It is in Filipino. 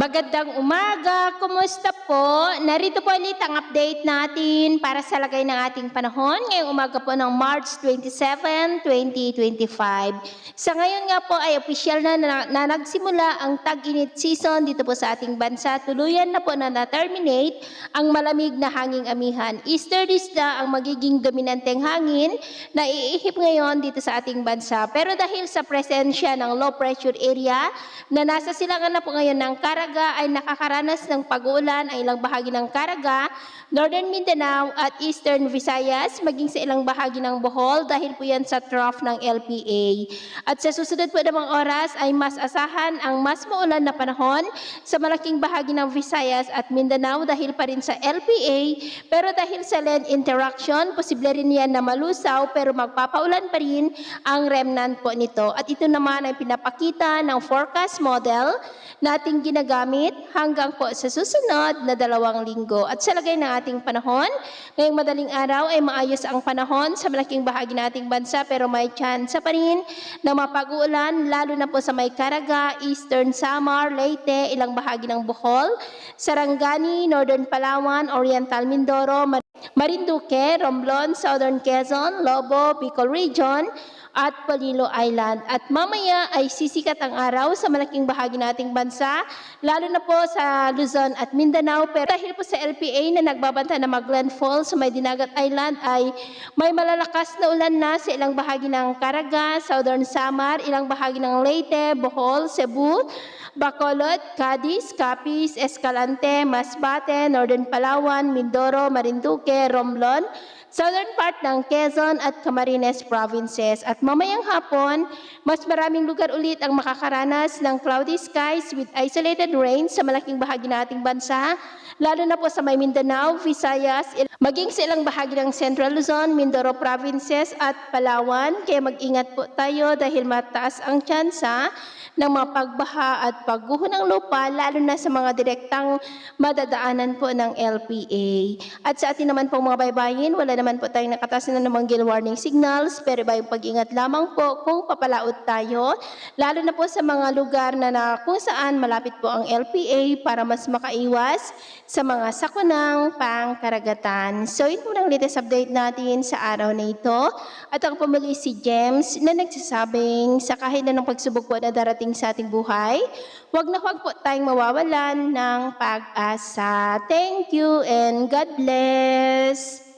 Magandang umaga, kumusta po? Narito po ulit ang update natin para sa lagay ng ating panahon ngayong umaga po ng March 27, 2025. Sa ngayon nga po ay opisyal na nagsimula ang tag-init season dito po sa ating bansa. Tuluyan na po na-terminate ang malamig na hanging amihan. Easterlies na ang magiging dominanteng hangin na iihip ngayon dito sa ating bansa. Pero dahil sa presensya ng low pressure area na nasa silangan na po ngayon ng Caraga ay nakakaranas ng pag-uulan ang ilang bahagi ng Caraga, Northern Mindanao at Eastern Visayas, maging sa ilang bahagi ng Bohol dahil po yan sa trough ng LPA. At sa susunod po na mga oras ay mas asahan ang mas maulan na panahon sa malaking bahagi ng Visayas at Mindanao dahil pa rin sa LPA, pero dahil sa land interaction, posible rin yan na malusaw pero magpapaulan pa rin ang remnant po nito. At ito naman ay pinapakita ng forecast model nating ginagamit hanggang po sa susunod na 2 linggo. At sa lagay ng ating panahon, ngayong madaling araw ay maayos ang panahon sa malaking bahagi nating bansa pero may chance pa rin na mapag-uulan lalo na po sa may Caraga, Eastern Samar, Leyte, ilang bahagi ng Bohol, Sarangani, Northern Palawan, Oriental Mindoro, Marinduque, Romblon, Southern Quezon, Lobo, Bicol Region, at Polillo Island. At mamaya ay sisikat ang araw sa malaking bahagi nating bansa, lalo na po sa Luzon at Mindanao. Pero dahil po sa LPA na nagbabanta na mag-landfall sa may Dinagat Island ay may malalakas na ulan na sa ilang bahagi ng Caraga, Southern Samar, ilang bahagi ng Leyte, Bohol, Cebu, Bacolod, Cadiz, Capiz, Escalante, Masbate, Northern Palawan, Mindoro, Marinduque, Romblon, southern part ng Quezon at Camarines provinces. At mamayang hapon, mas maraming lugar ulit ang makakaranas ng cloudy skies with isolated rain sa malaking bahagi nating bansa, lalo na po sa may Mindanao, Visayas, maging sa ilang bahagi ng Central Luzon, Mindoro provinces at Palawan. Kaya mag-ingat po tayo dahil mataas ang tsansa ng mga pagbaha at pagguho ng lupa, lalo na sa mga direktang madadaanan po ng LPA. At sa atin naman pong mga baybayin, wala naman po tayong nakataas na namang gale warning signals, pero iba yung pag-ingat lamang po kung papalaot tayo, lalo na po sa mga lugar na kung saan malapit po ang LPA para mas makaiwas sa mga sakunang pangkaragatan. So ito po ang latest update natin sa araw na ito. At ako po muli si James na nagsasabing sa kahit na ng pagsubok po na darating sa ating buhay, huwag po tayong mawawalan ng pag-asa. Thank you and God bless!